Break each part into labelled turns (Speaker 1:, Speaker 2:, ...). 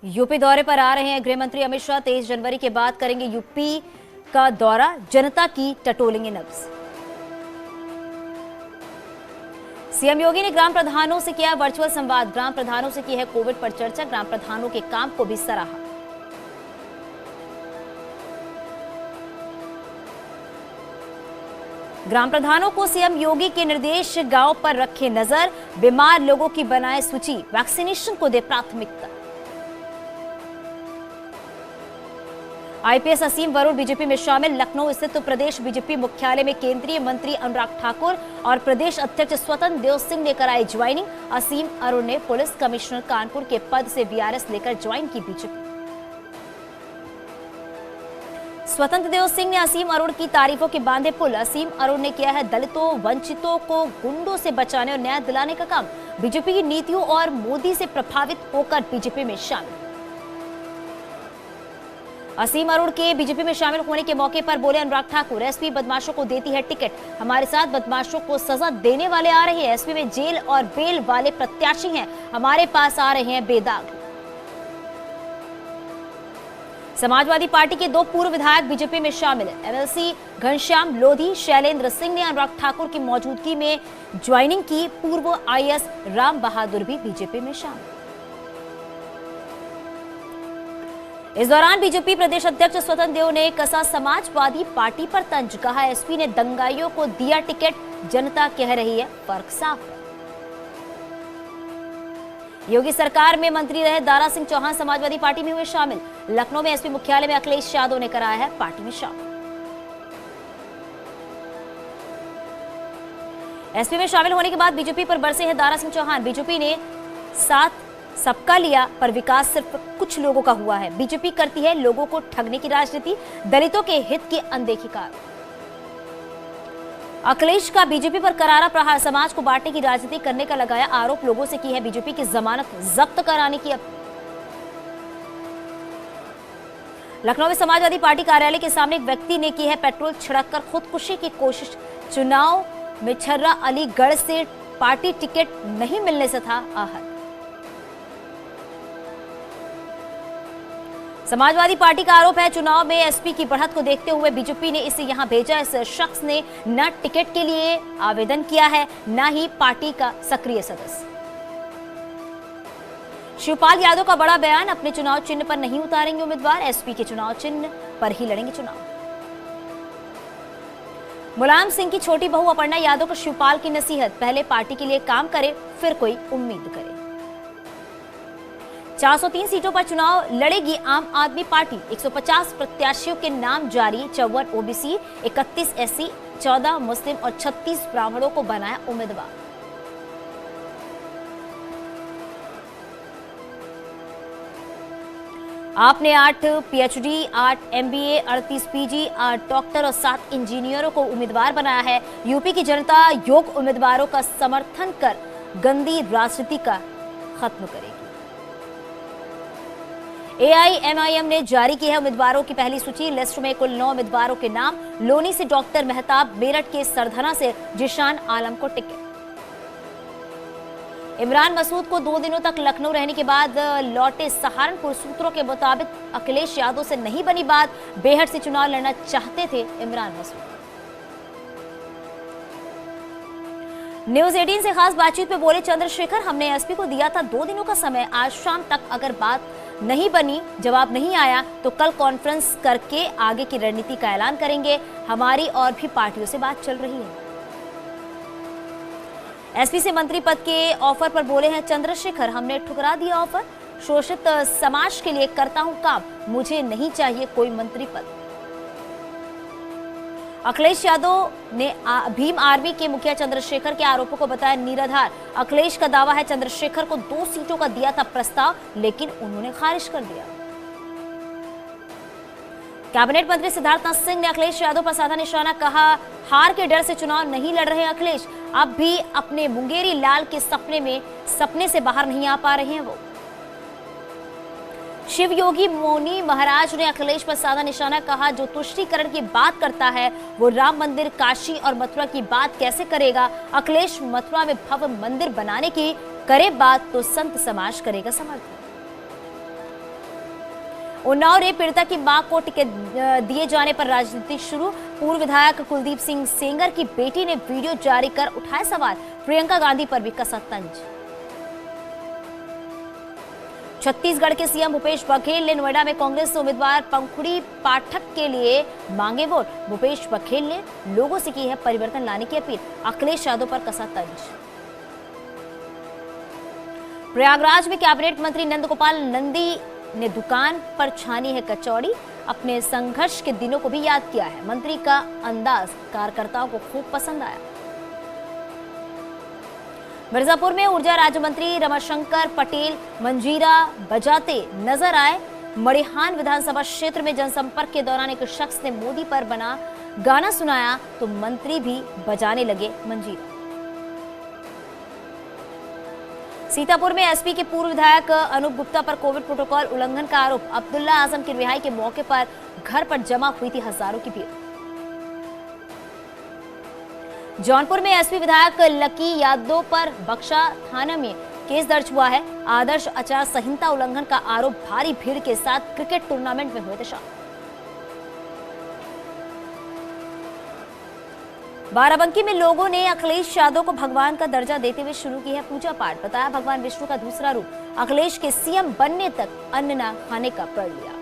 Speaker 1: UP दौरे पर आ रहे हैं गृह मंत्री अमित शाह। 23 जनवरी के बाद करेंगे यूपी का दौरा, जनता की टटोलेंगे नब्ज। सीएम योगी ने ग्राम प्रधानों से किया वर्चुअल संवाद, ग्राम प्रधानों से की है कोविड पर चर्चा, ग्राम प्रधानों के काम को भी सराहा। ग्राम प्रधानों को सीएम योगी के निर्देश, गांव पर रखे नजर, बीमार लोगों की बनाए सूची, वैक्सीनेशन को दे प्राथमिकता। आईपीएस असीम वरुण बीजेपी में शामिल, लखनऊ स्थित प्रदेश बीजेपी मुख्यालय में केंद्रीय मंत्री अनुराग ठाकुर और प्रदेश अध्यक्ष स्वतंत्र देव सिंह ने कराई ज्वाइनिंग। असीम अरुण ने पुलिस कमिश्नर कानपुर के पद से वीआरएस लेकर ज्वाइन की बीजेपी। स्वतंत्र देव सिंह ने असीम अरुण की तारीफों के बांधे पुल। असीम अरुण ने किया है दलितों वंचितों को गुंडों से बचाने और न्याय दिलाने का काम। बीजेपी की नीतियों और मोदी से प्रभावित होकर बीजेपी में शामिल। असीम अरुण के बीजेपी में शामिल होने के मौके पर बोले अनुराग ठाकुर, एसपी बदमाशों को देती है टिकट, हमारे साथ बदमाशों को सजा देने वाले आ रहे हैं। एसपी में जेल और बेल वाले प्रत्याशी हैं, हमारे पास आ रहे हैं बेदाग। समाजवादी पार्टी के 2 पूर्व विधायक बीजेपी में शामिल। एमएलसी घनश्याम लोधी, शैलेंद्र सिंह ने अनुराग ठाकुर की मौजूदगी में ज्वाइनिंग की। पूर्व आईएएस राम बहादुर भी बीजेपी में शामिल। इस दौरान बीजेपी प्रदेश अध्यक्ष स्वतंत्र देव ने कसा समाजवादी पार्टी पर तंज, कहा एसपी ने दंगाइयों को दिया टिकट, जनता कह रही है फर्क साफ है। योगी सरकार में मंत्री रहे दारा सिंह चौहान समाजवादी पार्टी में हुए शामिल। लखनऊ में एसपी मुख्यालय में अखिलेश यादव ने कराया है पार्टी में शामिल। एसपी में शामिल होने के बाद बीजेपी पर बरसे हैं दारा सिंह चौहान। बीजेपी ने साथ सबका लिया पर विकास सिर्फ कुछ लोगों का हुआ है। बीजेपी करती है लोगों को ठगने की राजनीति, दलितों के हित की अनदेखी का। अखिलेश का बीजेपी पर करारा प्रहार, समाज को बांटने की राजनीति करने का लगाया आरोप। लोगों से की है बीजेपी की जमानत जब्त कराने की अपील। लखनऊ में समाजवादी पार्टी कार्यालय के सामने एक व्यक्ति ने की है पेट्रोल छिड़ककर खुदकुशी की कोशिश। चुनाव में छर्रा अलीगढ़ से पार्टी टिकट नहीं मिलने से था आहत। समाजवादी पार्टी का आरोप है चुनाव में एसपी की बढ़त को देखते हुए बीजेपी ने इसे यहां भेजा। इस शख्स ने न टिकट के लिए आवेदन किया है, न ही पार्टी का सक्रिय सदस्य। शिवपाल यादव का बड़ा बयान, अपने चुनाव चिन्ह पर नहीं उतारेंगे उम्मीदवार, एसपी के चुनाव चिन्ह पर ही लड़ेंगे चुनाव। मुलायम सिंह की छोटी बहू अपर्णा यादव को शिवपाल की नसीहत, पहले पार्टी के लिए काम करे फिर कोई उम्मीद करे। 403 सीटों पर चुनाव लड़ेगी आम आदमी पार्टी। 150 प्रत्याशियों के नाम जारी। 54 ओबीसी, 31 एससी, 14 मुस्लिम और 36 ब्राह्मणों को बनाया उम्मीदवार। आपने 8 पीएचडी, 8 एमबीए, 38 पीजी, 8 डॉक्टर और 7 इंजीनियरों को उम्मीदवार बनाया है। यूपी की जनता योग्य उम्मीदवारों का समर्थन कर गंदी राजनीति का खत्म करेगी। एआईएमआईएम ने जारी की है उम्मीदवारों की पहली सूची। लिस्ट में कुल 9 उम्मीदवारों के नाम। लोनी से डॉक्टर मेहताब, मेरठ के सरधना से जिशान आलम को टिकट। इमरान मसूद को 2 दिनों तक लखनऊ रहने के बाद लौटे सहारनपुर। सूत्रों के मुताबिक अखिलेश यादव से नहीं बनी बात, बेहट से चुनाव लड़ना चाहते थे इमरान मसूद। न्यूज 18 से खास बातचीत में बोले चंद्रशेखर, हमने एसपी को दिया था 2 दिनों का समय, आज शाम तक अगर बात नहीं बनी, जवाब नहीं आया तो कल कॉन्फ्रेंस करके आगे की रणनीति का ऐलान करेंगे। हमारी और भी पार्टियों से बात चल रही है। एसपी से मंत्री पद के ऑफर पर बोले हैं चंद्रशेखर, हमने ठुकरा दिया ऑफर, शोषित समाज के लिए करता हूं काम, मुझे नहीं चाहिए कोई मंत्री पद। अखिलेश यादव ने भीम आर्मी के मुखिया चंद्रशेखर के आरोपों को बताया निराधार। अखिलेश का दावा है चंद्रशेखर को 2 सीटों का दिया था प्रस्ताव, लेकिन उन्होंने खारिज कर दिया। कैबिनेट मंत्री सिद्धार्थनाथ सिंह ने अखिलेश यादव पर साधा निशाना, कहा हार के डर से चुनाव नहीं लड़ रहे अखिलेश, अब भी अपने मुंगेरी लाल के सपने से बाहर नहीं आ पा रहे हैं वो। शिव योगी मोनी महाराज ने अखिलेश पर साधा निशाना, कहा जो तुष्टीकरण की बात करता है वो राम मंदिर, काशी और मथुरा की बात कैसे करेगा। अखिलेश मथुरा में भव्य मंदिर बनाने की करे बात तो संत समाज करेगा समर्थन। उन्नाव रेप पीड़िता की मां को टिकट दिए जाने पर राजनीति शुरू। पूर्व विधायक कुलदीप सिंह सेंगर की बेटी ने वीडियो जारी कर उठाए सवाल। प्रियंका गांधी पर भी कसा तंज। छत्तीसगढ़ के सीएम भूपेश बघेल ने नोएडा में कांग्रेस उम्मीदवार पंखुड़ी पाठक के लिए मांगे वोट। भूपेश बघेल ने लोगों से की है परिवर्तन लाने की अपील। अखिलेश यादव पर कसा तंज। प्रयागराज में कैबिनेट मंत्री नंदगोपाल नंदी ने दुकान पर छानी है कचौड़ी। अपने संघर्ष के दिनों को भी याद किया है। मंत्री का अंदाज कार्यकर्ताओं को खूब पसंद आया। मिर्जापुर में ऊर्जा राज्य मंत्री रमाशंकर पटेल मंजीरा बजाते नजर आए। मड़िहान विधानसभा क्षेत्र में जनसंपर्क के दौरान एक शख्स ने मोदी पर बना गाना सुनाया तो मंत्री भी बजाने लगे मंजीरा। सीतापुर में एसपी के पूर्व विधायक अनूप गुप्ता पर कोविड प्रोटोकॉल उल्लंघन का आरोप। अब्दुल्ला आजम की रिहाई के मौके पर घर पर जमा हुई थी हजारों की भीड़। जौनपुर में एसपी विधायक लकी यादव पर बक्सा थाना में केस दर्ज हुआ है। आदर्श आचार संहिता उल्लंघन का आरोप। भारी भीड़ के साथ क्रिकेट टूर्नामेंट में हुए थे शामिल। बाराबंकी में लोगों ने अखिलेश यादव को भगवान का दर्जा देते हुए शुरू की है पूजा पाठ। बताया भगवान विष्णु का दूसरा रूप। अखिलेश के सीएम बनने तक अन्न न खाने का प्रण लिया।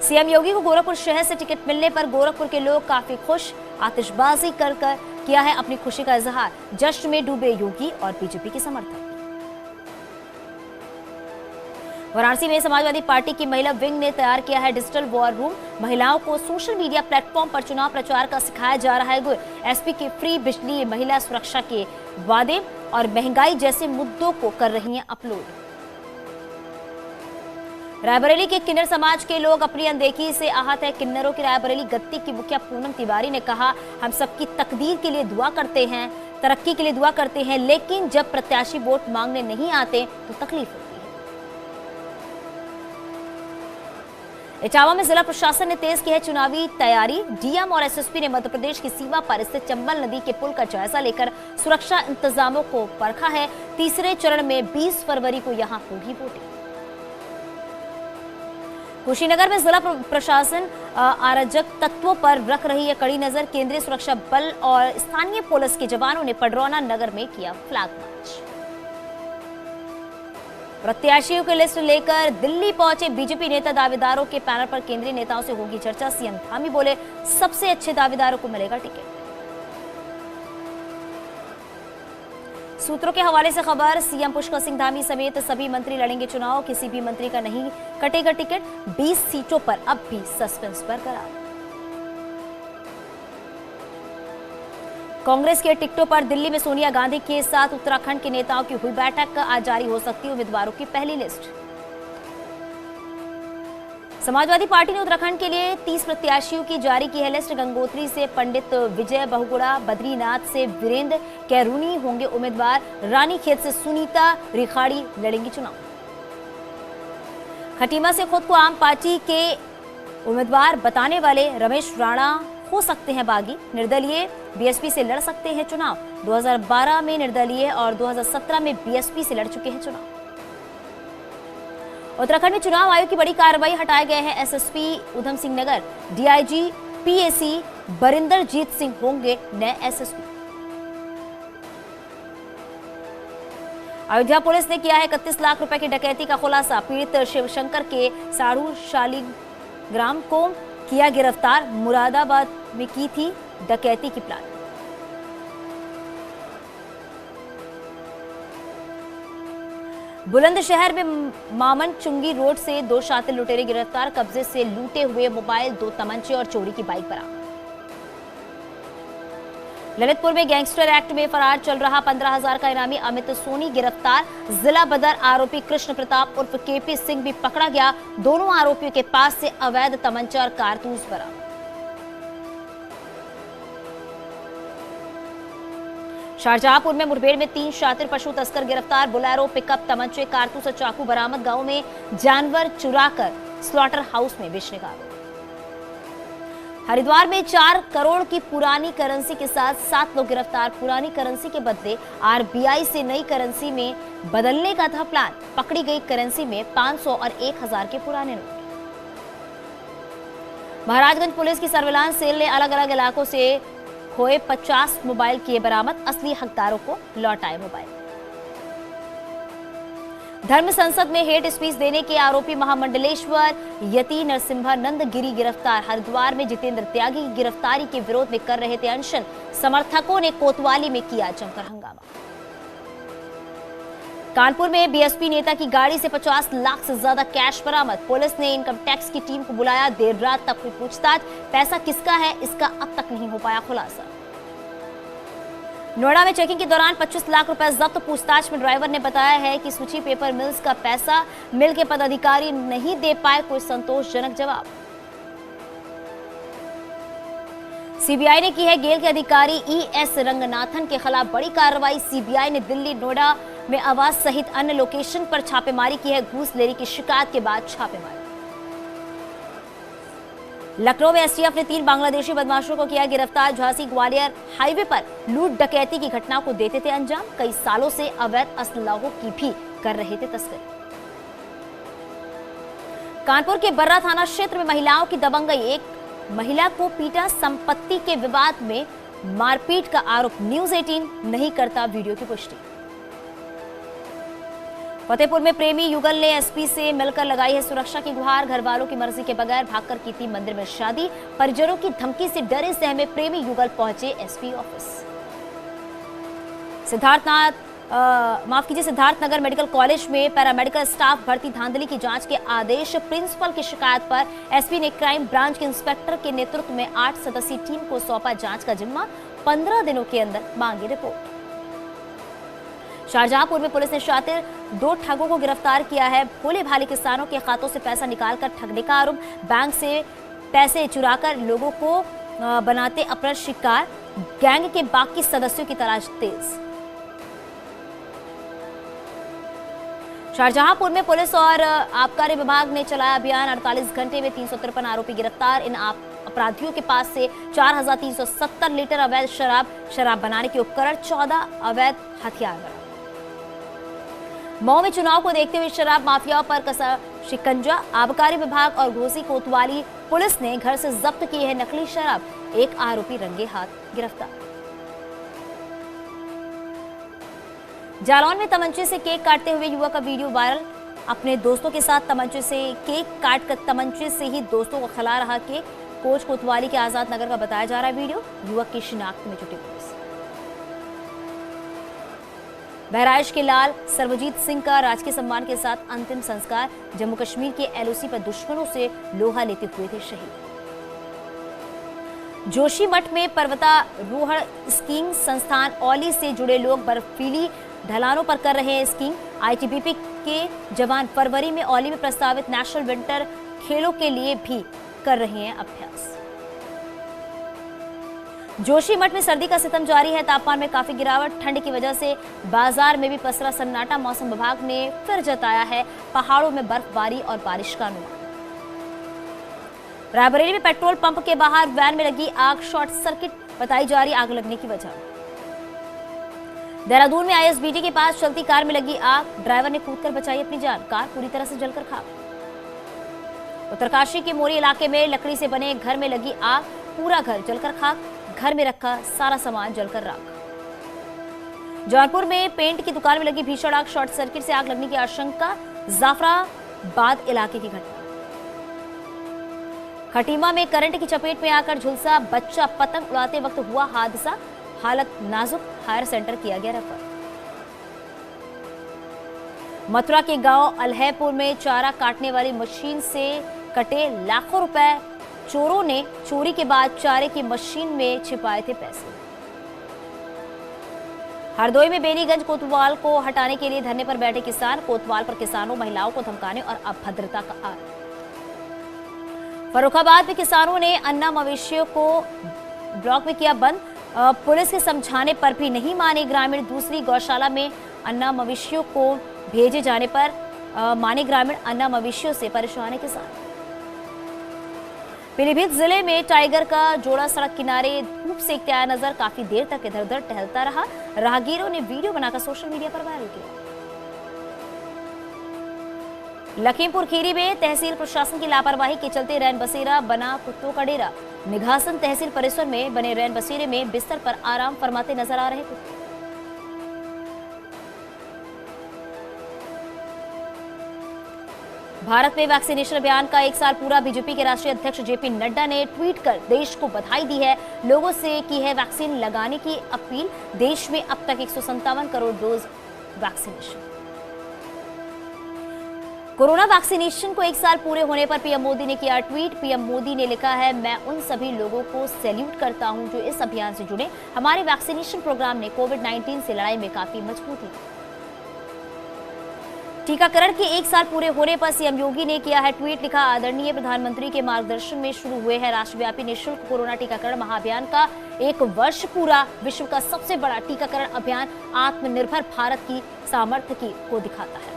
Speaker 1: सीएम योगी को गोरखपुर शहर से टिकट मिलने पर गोरखपुर के लोग काफी खुश। आतिशबाजी कर किया है अपनी खुशी का इजहार। जश्न में डूबे योगी और बीजेपी के समर्थक। वाराणसी में समाजवादी पार्टी की महिला विंग ने तैयार किया है डिजिटल वॉर रूम। महिलाओं को सोशल मीडिया प्लेटफॉर्म पर चुनाव प्रचार का सिखाया जा रहा है गुर। एसपी के फ्री बिजली, महिला सुरक्षा के वादे और महंगाई जैसे मुद्दों को कर रही हैं अपलोड। रायबरेली के किन्नर समाज के लोग अपनी अनदेखी से आहत है। किन्नरों की रायबरेली गद्दी की मुखिया पूनम तिवारी ने कहा, हम सबकी तकदीर के लिए दुआ करते हैं, तरक्की के लिए दुआ करते हैं, लेकिन जब प्रत्याशी वोट मांगने नहीं आते तो तकलीफ होती है। इटावा में जिला प्रशासन ने तेज की है चुनावी तैयारी। डीएम और एसएसपी ने मध्य प्रदेश की सीमा पर स्थित चंबल नदी के पुल का जायजा लेकर सुरक्षा इंतजामों को परखा है। तीसरे चरण में 20 फरवरी को यहां होगी वोटिंग। कुशीनगर में जिला प्रशासन अराजक तत्वों पर रख रही है कड़ी नजर। केंद्रीय सुरक्षा बल और स्थानीय पुलिस के जवानों ने पडरौना नगर में किया फ्लैग मार्च। प्रत्याशियों की लिस्ट लेकर दिल्ली पहुंचे बीजेपी नेता। दावेदारों के पैनल पर केंद्रीय नेताओं से होगी चर्चा। सीएम धामी बोले, सबसे अच्छे दावेदारों को मिलेगा टिकट। सूत्रों के हवाले से खबर, सीएम पुष्कर सिंह धामी समेत सभी मंत्री लड़ेंगे चुनाव। किसी भी मंत्री का नहीं कटेगा टिकट। 20 सीटों पर अब भी सस्पेंस बरकरार। कांग्रेस के टिकटों पर दिल्ली में सोनिया गांधी के साथ उत्तराखंड के नेताओं की हुई बैठक। आज जारी हो सकती है उम्मीदवारों की पहली लिस्ट। समाजवादी पार्टी ने उत्तराखंड के लिए 30 प्रत्याशियों की जारी की है लिस्ट। गंगोत्री से पंडित विजय बहुगुणा, बद्रीनाथ से वीरेंद्र कैरूनी होंगे उम्मीदवार। रानीखेत से सुनीता रिखाड़ी लड़ेंगी चुनाव। खटीमा से खुद को आम पार्टी के उम्मीदवार बताने वाले रमेश राणा हो सकते हैं बागी। निर्दलीय बीएसपी से लड़ सकते हैं चुनाव। 2012 में निर्दलीय और 2017 में बीएसपी से लड़ चुके हैं चुनाव। उत्तराखंड में चुनाव आयोग की बड़ी कार्रवाई, हटाए गए हैं SSP Udham Singh Nagar. DIG PAC Barinderjit Singh होंगे नए एसएसपी। अयोध्या पुलिस ने किया है 31 लाख रुपए की डकैती का खुलासा। पीड़ित शिवशंकर के साड़ू शालीग्राम को किया गिरफ्तार। मुरादाबाद में की थी डकैती की प्लान। बुलंदशहर में मामन चुंगी रोड से 2 शातिर लुटेरे गिरफ्तार। कब्जे से लूटे हुए मोबाइल, 2 तमंचे और चोरी की बाइक बरामद। ललितपुर में गैंगस्टर एक्ट में फरार चल रहा 15,000 का इनामी अमित सोनी गिरफ्तार। जिला बदर आरोपी कृष्ण प्रताप उर्फ केपी सिंह भी पकड़ा गया। दोनों आरोपियों के पास से अवैध तमंचा और कारतूस बरामद। शाहजहांपुर में मुठभेड़ में 3 शातिर पशु तस्कर गिरफ्तार। बुलेरो, पिकअप, तमंचे, कारतूस और चाकू बरामद। गांव में जानवर चुराकर स्लॉटर हाउस में बेचने का आरोप। हरिद्वार में 4 करोड़ की पुरानी करेंसी के साथ 7 लोग गिरफ्तार। पुरानी करेंसी के बदले आरबीआई से नई करेंसी में बदलने का था प्लान। पकड़ी गई करेंसी में 500 और 1000 के पुराने नोट। महाराजगंज पुलिस की सर्विलांस सेल ने अलग अलग इलाकों से खोए 50 मोबाइल किए बरामद। असली हकदारों को लौटाए मोबाइल। धर्म संसद में हेट स्पीच देने के आरोपी महामंडलेश्वर यति नरसिम्हानंद गिरी गिरफ्तार। हरिद्वार में जितेंद्र त्यागी की गिरफ्तारी के विरोध में कर रहे थे अनशन। समर्थकों ने कोतवाली में किया जमकर हंगामा। कानपुर में बीएसपी नेता की गाड़ी से 50 लाख से ज्यादा कैश बरामद। पुलिस ने इनकम टैक्स की टीम को बुलाया। देर रात तक हुई पूछताछ। पैसा किसका है, इसका अब तक नहीं हो पाया खुलासा। नोएडा में चेकिंग के दौरान 25 लाख रुपए जब्त। पूछताछ में ड्राइवर ने बताया है कि सूची पेपर मिल्स का पैसा मिल के पदाधिकारी नहीं दे पाए। कोई संतोषजनक जवाब। सीबीआई ने की है गेल के अधिकारी ईएस रंगनाथन के खिलाफ बड़ी कार्रवाई। सीबीआई ने दिल्ली, नोएडा में आवास सहित अन्य लोकेशन पर छापेमारी की है। घूस लेने की शिकायत के बाद छापेमारी। लखनऊ में एसटीएफ ने 3 बांग्लादेशी बदमाशों को किया गिरफ्तार। झांसी ग्वालियर हाईवे पर लूट डकैती की घटना को देते थे अंजाम। कई सालों से अवैध असलहों की भी कर रहे थे तस्करी। कानपुर के बर्रा थाना क्षेत्र में महिलाओं की दबंगई। एक महिला को पीटा। संपत्ति के विवाद में मारपीट का आरोप। न्यूज 18 नहीं करता वीडियो की पुष्टि। फतेहपुर में प्रेमी युगल ने एसपी से मिलकर लगाई है सुरक्षा की गुहार। घर वालों की मर्जी के बगैर भागकर की थी मंदिर में शादी। परिजनों की धमकी से डरे सहमे प्रेमी युगल पहुंचे SP office. Siddharthnagar medical college में पैरामेडिकल स्टाफ भर्ती धांधली की जांच के आदेश। प्रिंसिपल की शिकायत पर एसपी ने क्राइम ब्रांच के इंस्पेक्टर के नेतृत्व में 8 सदस्यीय टीम को सौंपा जांच का जिम्मा। 15 दिनों के अंदर मांगी रिपोर्ट। शाहजहांपुर में पुलिस ने शातिर 2 ठगों को गिरफ्तार किया है। भोले भाले किसानों के खातों से पैसा निकालकर ठगने का आरोप। बैंक से पैसे चुराकर लोगों को बनाते अपराध शिकार। गैंग के बाकी सदस्यों की तलाश तेज। शाहजहांपुर में पुलिस और आबकारी विभाग ने चलाया अभियान। 48 घंटे में 353 आरोपी गिरफ्तार। इन अपराधियों के पास से 4370 लीटर अवैध शराब बनाने के उपकरण, 14 अवैध हथियार बरामद। मऊ में चुनाव को देखते हुए शराब माफियाओं पर कसा शिकंजा। आबकारी विभाग और घोसी कोतवाली पुलिस ने घर से जब्त की है नकली शराब। एक आरोपी रंगे हाथ गिरफ्तार। जालौन में तमंचे से केक काटते हुए युवक का वीडियो वायरल। अपने दोस्तों के साथ तमंचे से केक काटकर तमंचे से ही दोस्तों को खिला रहा केक। कोच कोतवाली के आजाद नगर का बताया जा रहा है वीडियो। युवक की शिनाख्त में जुटी पुलिस। बहराइच के लाल सर्वजीत सिंह का राजकीय सम्मान के साथ अंतिम संस्कार। जम्मू कश्मीर के एलओसी पर दुश्मनों से लोहा लेते हुए थे शहीद। जोशीमठ में पर्वतारोहण स्कीइंग संस्थान औली से जुड़े लोग बर्फीली ढलानों पर कर रहे हैं स्कीइंग। आईटीबीपी के जवान फरवरी में औली में प्रस्तावित नेशनल विंटर खेलों के लिए भी कर रहे हैं अभ्यास। जोशीमठ में सर्दी का सितम जारी है। तापमान में काफी गिरावट। ठंड की वजह से बाजार में भी पसरा सन्नाटा। मौसम विभाग ने फिर जताया है पहाड़ों में बर्फबारी और बारिश का अनुमान। रायबरेली में पेट्रोल पंप के बाहर वैन में लगी आग। शॉर्ट सर्किट बताई जा रही आग लगने की वजह। देहरादून में आईएसबीटी के पास चलती कार में लगी आग। ड्राइवर ने कूदकर बचाई अपनी जान। कार पूरी तरह से जलकर खाक। उत्तरकाशी के मोरी इलाके में लकड़ी से बने घर में लगी आग। पूरा घर जलकर खाक। घर में रखा सारा सामान जलकर राख। जौनपुर में पेंट की दुकान में लगी भीषण आग। शॉर्ट सर्किट से आग लगने की आशंका। जाफराबाद इलाके की घटना। खटीमा में करंट की चपेट में आकर झुलसा बच्चा। पतंग उड़ाते वक्त हुआ हादसा। हालत नाजुक। हायर सेंटर किया गया रेफर। मथुरा के गांव अलहैपुर में चारा काटने वाली मशीन से कटे लाखों रुपए। चोरों ने चोरी के बाद चारे की मशीन में छिपाए थे पैसे। हरदोई में बेनीगंज कोतवाल को हटाने के लिए धरने पर बैठे किसान। कोतवाल पर किसानों, महिलाओं को धमकाने और अभद्रता का आरोप। फर्रुखाबाद में किसानों ने अन्ना मवेशियों को ब्लॉक में किया बंद। पुलिस के समझाने पर भी नहीं माने ग्रामीण। दूसरी गौशाला में अन्ना मवेशियों को भेजे जाने पर माने ग्रामीण। अन्ना मवेशियों से परेशान है किसान। पीलीभीत जिले में टाइगर का जोड़ा सड़क किनारे धूप सेकते आया नजर, काफी देर तक इधर उधर टहलता रहा। राहगीरों ने वीडियो बनाकर सोशल मीडिया पर वायरल किया। लखीमपुर खीरी में तहसील प्रशासन की लापरवाही के चलते रैन बसेरा बना कुत्तों का डेरा। निघासन तहसील परिसर में बने रैन बसेरे में बिस्तर पर आराम फरमाते नजर आ रहे कुत्ते। भारत में वैक्सीनेशन अभियान का 1 साल पूरा। बीजेपी के राष्ट्रीय अध्यक्ष जेपी नड्डा ने ट्वीट कर देश को बधाई दी है, लोगों से की है वैक्सीन लगाने की अपील। देश में अब तक 157 crore dose vaccination. Corona vaccination को 1 साल पूरे होने पर पीएम मोदी ने किया ट्वीट। पीएम मोदी ने लिखा है, मैं उन सभी लोगों को सैल्यूट करता हूं जो इस अभियान से जुड़े। हमारे वैक्सीनेशन प्रोग्राम ने कोविड-19 से लड़ाई में काफी मजबूती दी। टीकाकरण के 1 साल पूरे होने पर सीएम योगी ने किया है ट्वीट। लिखा, आदरणीय प्रधानमंत्री के मार्गदर्शन में शुरू हुए हैं राष्ट्रव्यापी निःशुल्क कोरोना टीकाकरण महाअभियान का 1 वर्ष पूरा। विश्व का सबसे बड़ा टीकाकरण अभियान आत्मनिर्भर भारत की सामर्थ्य को दिखाता है।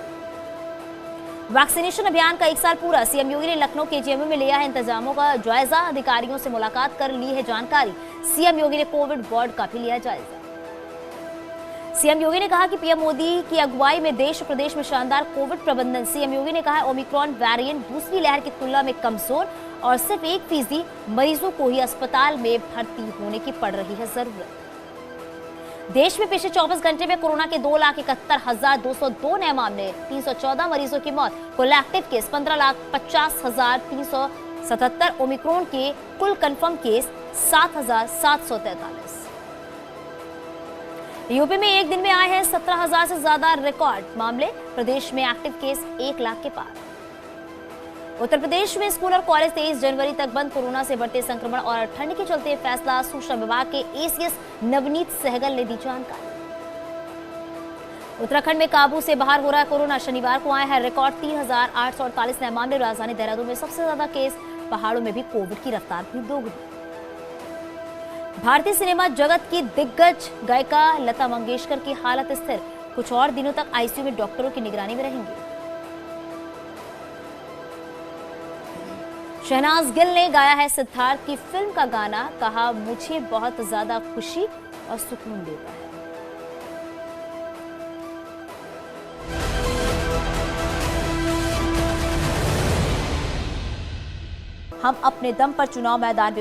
Speaker 1: वैक्सीनेशन अभियान का 1 साल पूरा। सीएम योगी ने लखनऊ केजीएमयू में लिया है इंतजामों का जायजा। अधिकारियों से मुलाकात कर ली है जानकारी। सीएम योगी ने कोविड वार्ड का भी लिया जायजा। सीएम योगी ने कहा कि पीएम मोदी की अगुवाई में देश प्रदेश में शानदार कोविड प्रबंधन। सीएम योगी ने कहा, ओमिक्रॉन वेरिएंट दूसरी लहर की तुलना में कमजोर और सिर्फ 1% मरीजों को ही अस्पताल में भर्ती होने की पड़ रही है जरूरत। देश में पिछले 24 घंटे में कोरोना के 2,71,202 नए मामले, 314 मरीजों की मौत। कुल एक्टिव केस 15,50,377। ओमिक्रॉन के कुल कंफर्म केस 7,743। यूपी में एक दिन में आए हैं 17,000 से ज्यादा रिकॉर्ड मामले। प्रदेश में एक्टिव केस 1 लाख के पार। उत्तर प्रदेश में स्कूल और कॉलेज 23 जनवरी तक बंद। कोरोना से बढ़ते संक्रमण और ठंड के चलते फैसला। सूचना विभाग के एसीएस नवनीत सहगल ने दी जानकारी। उत्तराखंड में काबू से बाहर हो रहा है कोरोना। शनिवार को आए हैं रिकॉर्ड 3,848 नए मामले। राजधानी देहरादून में सबसे ज्यादा केस। पहाड़ों में भी कोविड की रफ्तार हुई दोगुनी। भारतीय सिनेमा जगत की दिग्गज गायिका लता मंगेशकर की हालत स्थिर। कुछ और दिनों तक आईसीयू में डॉक्टरों की निगरानी में रहेंगी। शहनाज गिल ने गाया है सिद्धार्थ की फिल्म का गाना। कहा, मुझे बहुत ज्यादा खुशी और सुकून देता है। हम अपने दम पर चुनाव मैदान में